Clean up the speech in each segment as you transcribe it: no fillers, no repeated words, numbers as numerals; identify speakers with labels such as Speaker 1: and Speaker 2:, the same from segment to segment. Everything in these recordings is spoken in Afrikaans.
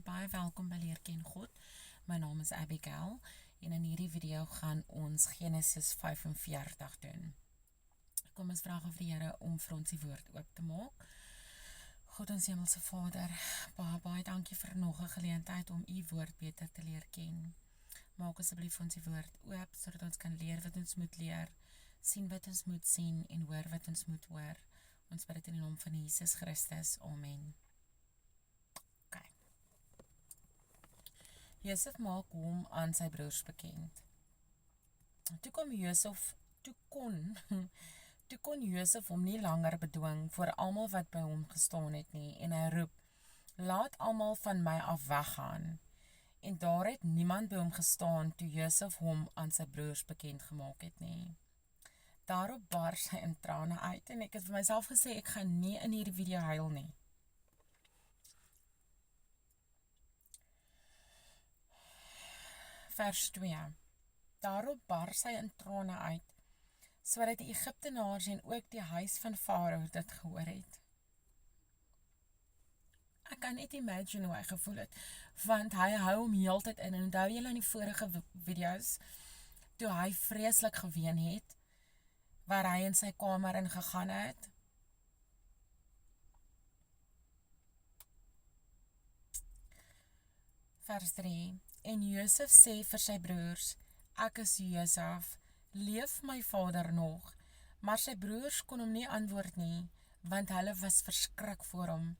Speaker 1: baie welkom by Leer Ken God. My naam is Abigail en in hierdie video gaan ons Genesis 45 doen. Kom ons vra vir die Here om vir ons die woord oop te maak. God ons hemelse Vader, baie dankie vir nog 'n geleentheid om u woord beter te leer ken. Maak asseblief ons die woord oop sodat ons kan leer wat ons moet leer, sien wat ons moet sien en hoor wat ons moet hoor. Ons bid dit in die naam van Jesus Christus. Amen. Josef maak hom aan sy broers bekend. Toe kon Josef hom nie langer bedwing voor almal wat by hom gestaan het nie, en hy roep, laat almal van my af weggaan. En daar het niemand by hom gestaan toe Josef hom aan sy broers bekend gemaak het nie. Daarop bars hy in trane uit, en ek het vir myself gesê, ek gaan nie in hierdie video huil nie. Vers 2. Daarop bars hy in trane uit, sodat die Egiptenaars en ook die huis van Farao dit gehoor het. Ek kan net imagine hoe hy gevoel het, want hy hou hom heeltyd in, en onthou julle in die vorige video's, toe hy vreeslik geween het, waar hy in sy kamer ingegaan het. Vers 3. En Josef sê vir sy broers, ek is Josef, leef my vader nog? Maar sy broers kon hom nie antwoord nie, want hulle was verskrik voor hom.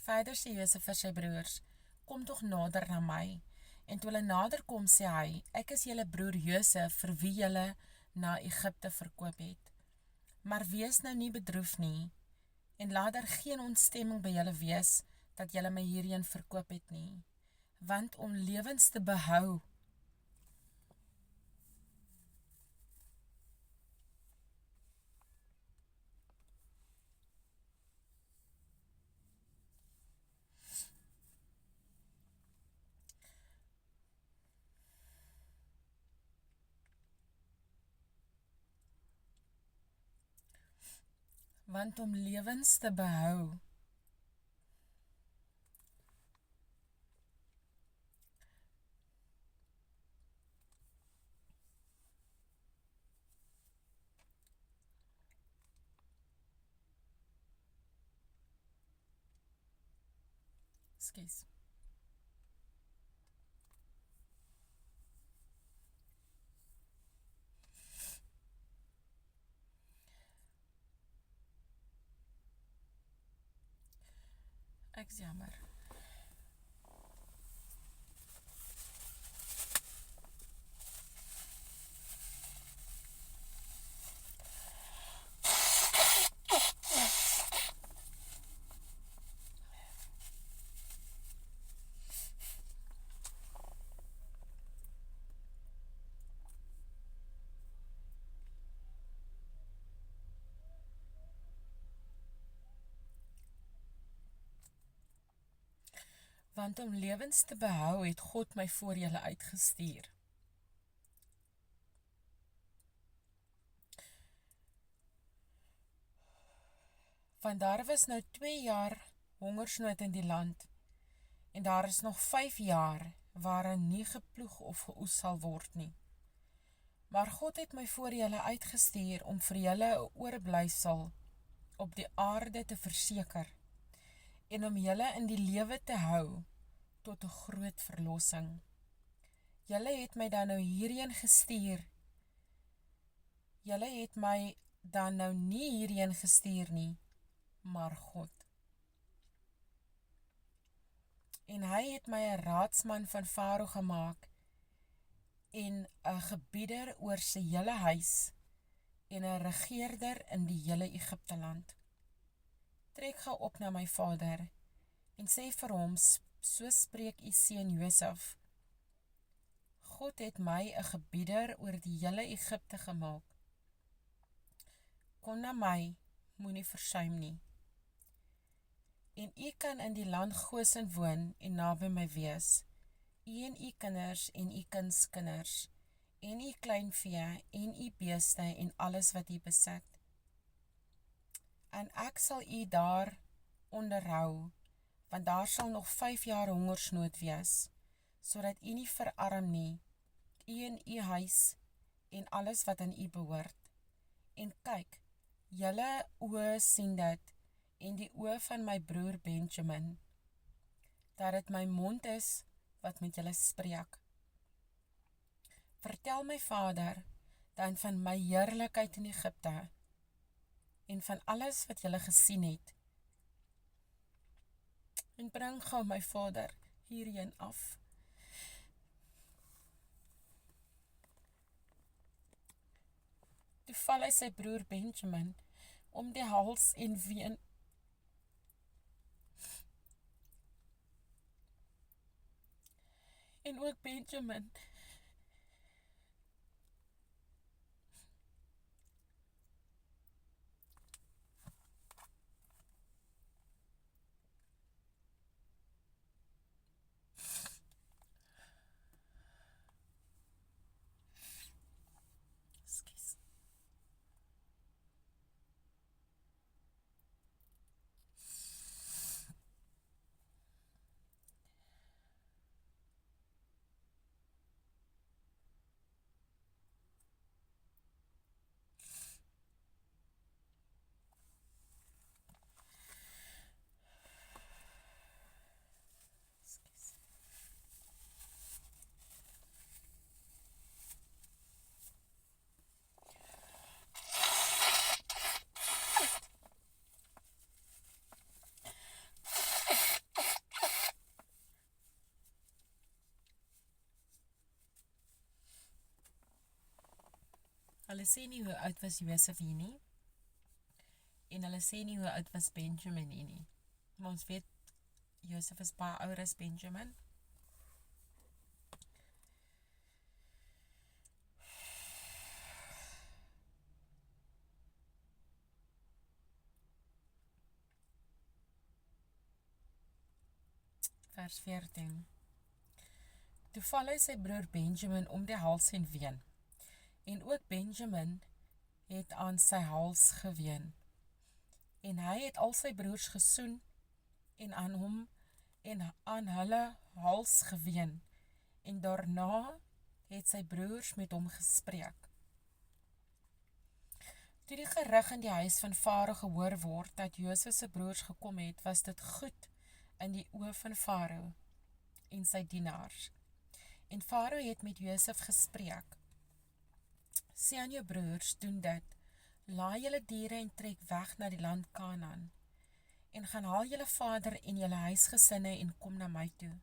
Speaker 1: Verder sê Josef vir sy broers, kom tog nader na my. En toe hulle nader kom, sê hy, ek is julle broer Josef, vir wie julle na Egipte verkoop het. Maar wees nou nie bedroef nie, en laat daar geen ontstemming by julle wees, dat julle my hierheen verkoop het nie. Want om lewens te behou, Ekskuus. Ek is jammer. Want om lewens te behou, het God my voor julle uitgestuur. Want daar was nou 2 jaar hongersnood in die land, en daar is nog 5 jaar, waarin nie geploeg of geoes sal word nie. Maar God het my voor julle uitgestuur, om vir julle 'n oorblyfsel op die aarde te verseker, en om julle in die lewe te hou, tot 'n groot verlossing. Julle het my dan nou hierheen gestuur. Julle het my dan nou nie hierheen gestuur nie, maar God. En hy het my 'n raadsman van Farao gemaak, en 'n gebieder oor sy hele huis, en 'n regeerder in die hele Egipteland. Trek gou op na my vader, en sê vir hom, so spreek u seun Josef, God het my 'n gebieder oor die hele Egipte gemaak. Kom na my, moenie versuim nie. En u kan in die land Gosen woon en naby my wees, u en u kinders en u kindskinders, en u kleinvee en u beeste en alles wat u besit. En ek sal u daar onderhou, want daar sal nog 5 jaar hongersnood wees, sodat u nie verarm nie, u en u huis, en alles wat aan u behoort. En kyk, julle oë sien dit, en die oë van my broer Benjamin, dat het my mond is, wat met julle spreek. Vertel my vader, dan van my heerlikheid in Egipte, en van alles wat julle gesien het, en bring gou my vader hierheen af. Toe val hy sy broer Benjamin om die hals en ween. En ook Benjamin Skus. Hulle sê nie hoe oud was Josef hier nie, en hulle sê nie hoe oud was Benjamin hier nie. Maar ons weet, Josef is baie ouer as Benjamin. Vers 14. Toe val hy sy broer Benjamin om die hals en ween, en ook Benjamin het aan sy hals geween, en hy het al sy broers gesoen, en aan hom en aan hulle hals geween, en daarna het sy broers met hom gespreek. Toe die gerig in die huis van Farao gehoor word, dat Josef se broers gekom het, was dit goed in die oë van Farao en sy dienaars. En Farao het met Josef gespreek, sê aan jou broers, doen dit, laai julle diere en trek weg na die land Kanaan, en gaan haal julle vader en julle huisgesinne en kom na my toe.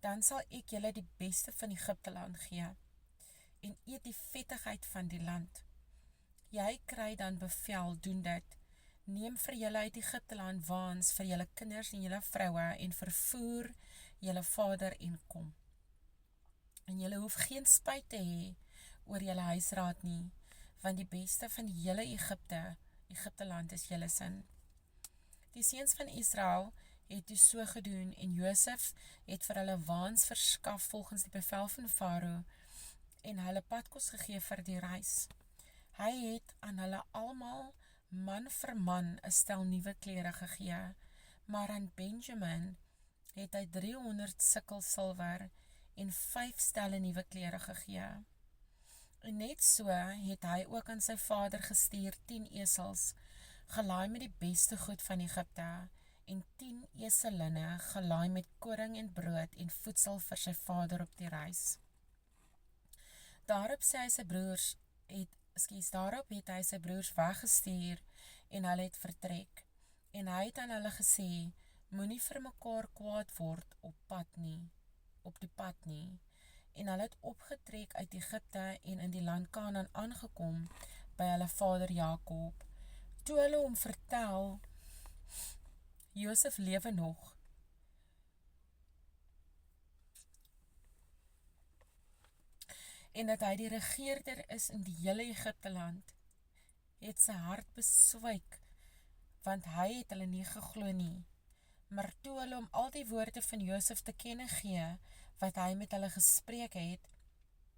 Speaker 1: Dan sal ek julle die beste van Egipte land gee, en eet die vettigheid van die land. Jy kry dan bevel, doen dit, neem vir julle uit Egipte land waans vir julle kinders en julle vroue, en vervoer julle vader en kom. En julle hoef geen spyt te hê oor julle huisraad nie, want die beste van die hele Egipte land is julle sin. Die seuns van Israel het toe so gedoen, en Josef het vir hulle waans verskaf volgens die bevel van Farao, en hulle padkos gegee vir die reis. Hy het aan hulle almal man vir man 'n stel nuwe klere gegee, maar aan Benjamin het hy 300 sikkel silwer en 5 stelle nuwe klere gegee. En net so het hy ook aan sy vader gestuur 10 esels, gelaai met die beste goed van Egipte, en 10 eselinne, gelaai met koring en brood en voedsel vir sy vader op die reis. Daarop het hy sy broers weggestuur, en hulle het vertrek. En hy het aan hulle gesê, moenie vir mekaar kwaad word op die pad nie. En hulle het opgetrek uit Egipte en in die land Kanaan aangekom by hulle vader Jakob. Toe hulle hom vertel, Josef lewe nog, en dat hy die regeerder is in die hele Egipte land, het sy hart beswyk, want hy het hulle nie geglo nie. Maar toe hulle om al die woorde van Josef te kenne gee, wat hy met hulle gespreek het,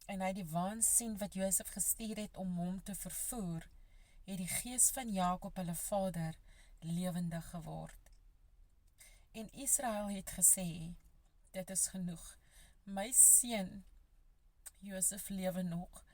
Speaker 1: en hy die waans sien wat Josef gestuur het om hom te vervoer, het die gees van Jakob hulle vader lewendig geword. En Israel het gesê, dit is genoeg. My seun, Josef lewe nog.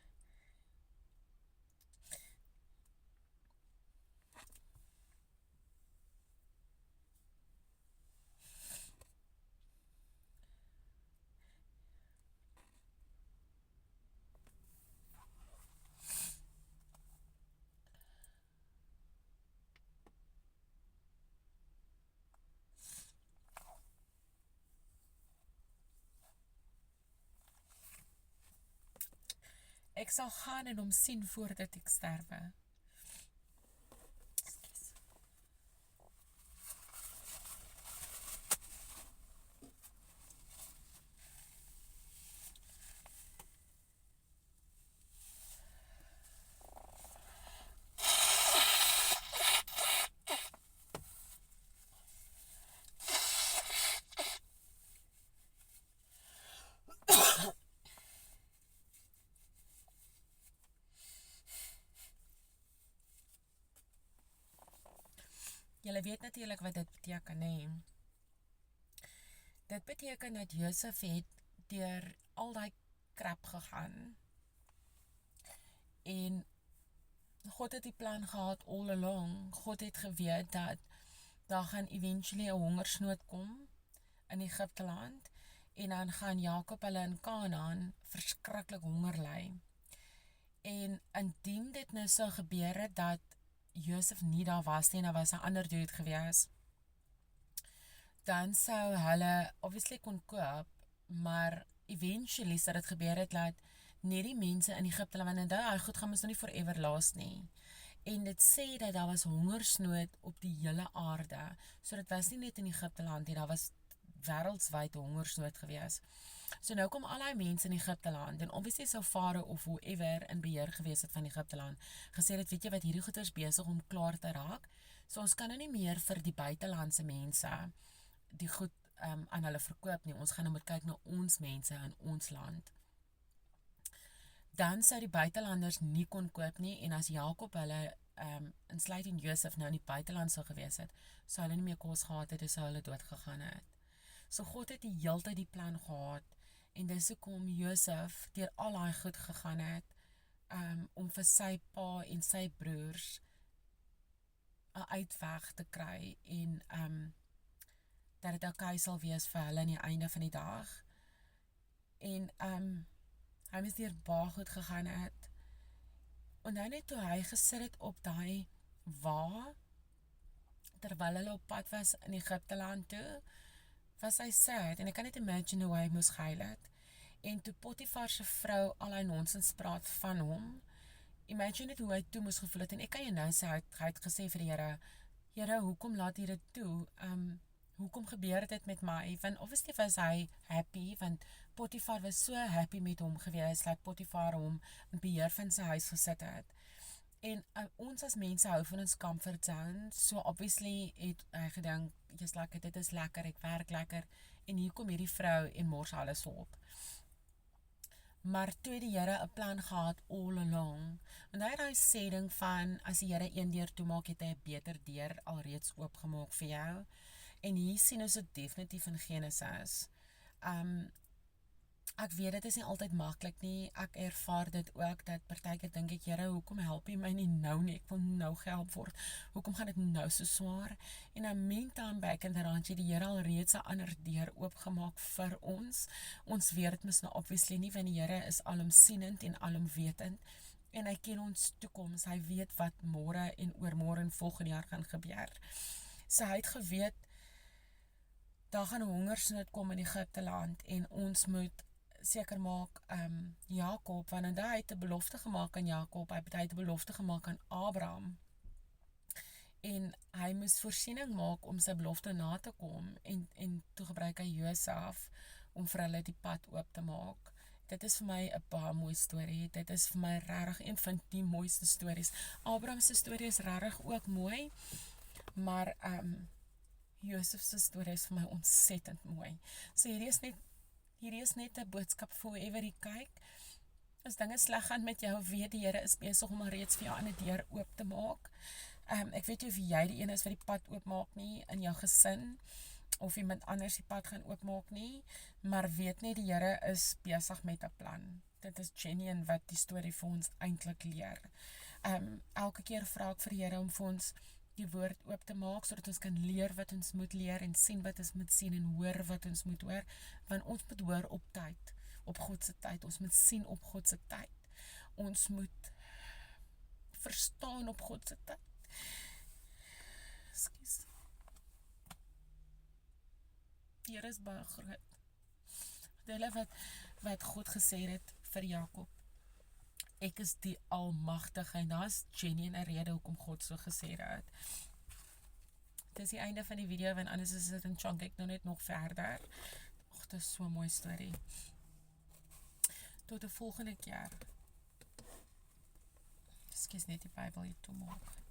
Speaker 1: Ek sal gaan en hom sien voordat ek sterwe. Julle weet natuurlijk wat dit beteken, nee. Dit beteken dat Josef het deur al die krap gegaan. En God het die plan gehad all along. God het geweet dat daar gaan eventually 'n hongersnood kom in Egipte land. En dan gaan Jakob hulle in Kanaan verskriklik honger ly. En indien dit nou sou gebeur het dat Josef nie daar was nie, en daar was 'n ander dude gewees, dan sou hulle obviously kon koop, maar eventually sou dit gebeur het dat net die mense in Egipte, want onthou, goed gaan mos nou nie forever laas nie. En dit sê dat daar was hongersnood op die hele aarde. So dit was nie net in Egipte land nie, daar was wêreldwyd hongersnood gewees. So nou kom al die mense in Egipte land, en obviously sou Farao of whoever in beheer gewees het van Egipte land, gesê het, weet jy wat, hierdie goed is besig om klaar te raak, so ons kan nou nie meer vir die buitelandse mense die goed aan hulle verkoop nie, ons gaan nou moet kyk na ons mense in ons land. Dan sou die buitelanders nie kon koop nie, en as Jakob hulle, insluitend Josef, nou in die buiteland sou gewees het, sou hulle nie meer kos gehad het, en sou hulle dood gegaan het. So God het die heeltyd die plan gehad, en dis hoekom Josef deur al daai goed gegaan het, om vir sy pa en sy broers 'n uitweg te kry, en dat dit okay sal wees vir hulle aan die einde van die dag. En hy moes deur baie goed gegaan het. En nou net toe hy gesit het op daai wa, terwyl hulle op pad was in Egipte land toe, was hy sad, en ek kan net imagine hoe hy moes gehuil het. En toe Potifar se vrou al hy nonsens praat van hom, imagine net hoe hy toe moes gevoel het, en ek kan jy nou sê, hy het gesê vir die Here, hoekom laat jy dit toe? Hoekom gebeur dit met my? Want obviously was hy happy, want Potifar was so happy met hom gewees, dat Potifar hom in beheer van sy huis gesit het. En ons as mense hou van ons comfort zone, so obviously het hy gedink, just like, dit is lekker, ek werk lekker, en hier kom hierdie vrou en mors alles op. Maar toe die Here 'n plan gehad all along, en hy het daai sê ding van, as die Here een deur toemaak, het hy 'n beter deur alreeds oopgemaak vir jou. En hier sien ons dit definitief in Genesis. Ek weet dit is nie altyd maklik nie, ek ervaar dit ook, dat partykeer dink ek, Here, hoekom help jy my nie nou nie, ek wil nou gehelp word, hoekom gaan dit nou so swaar? En dan meantime back in the randje, die Here al reeds 'n ander deur oopgemaak vir ons weet dit mis nou obviously nie, want die Here is alomsienend en alomwetend, en hy ken ons toekoms, hy weet wat môre en oormôre en volgende jaar gaan gebeur. So hy het geweet, daar gaan 'n hongersnood kom in Egipte land, en ons moet seker maak, Jakob, want hy het 'n belofte gemaak aan Jakob, hy het 'n belofte gemaak aan Abraham, en hy moes voorsiening maak om sy belofte na te kom, en toe gebruik hy Josef om vir hulle die pad oop te maak. Dit is vir my 'n baie mooi storie, dit is vir my regtig een van die mooiste stories. Abraham se storie is regtig ook mooi, maar Josef se storie is vir my ontsettend mooi. So hierdie is net 'n boodskap vir whoever jy kyk. As dinge sleg gaan met jou, weet die Here is besig om reeds vir jou 'n deur oop te maak. Ek weet nie of jy die een is wat die pad oopmaak nie in jou gesin, of iemand anders die pad gaan oopmaak nie, maar weet nie die Here is besig met 'n plan. Dit is Jenny en wat die storie vir ons eintlik leer. Elke keer vra ek vir die Here om vir ons die woord oop te maak, sodat ons kan leer wat ons moet leer, en sien wat ons moet sien, en hoor wat ons moet hoor, want ons moet hoor op tyd, op God se tyd, ons moet sien op God se tyd, ons moet verstaan op God se tyd. Ekskuus. Die Here is baie groot. Hulle wat God gesê het vir Jakob, ek is die almagtige, en daar is Jenny 'n rede hoekom God so gesê het. Dit is die einde van die video, want anders is dit in chunk ek nou net nog verder. Och, dit is so 'n mooi storie. Tot 'n volgende keer. Ekskuus net die Bybel hier toe maak.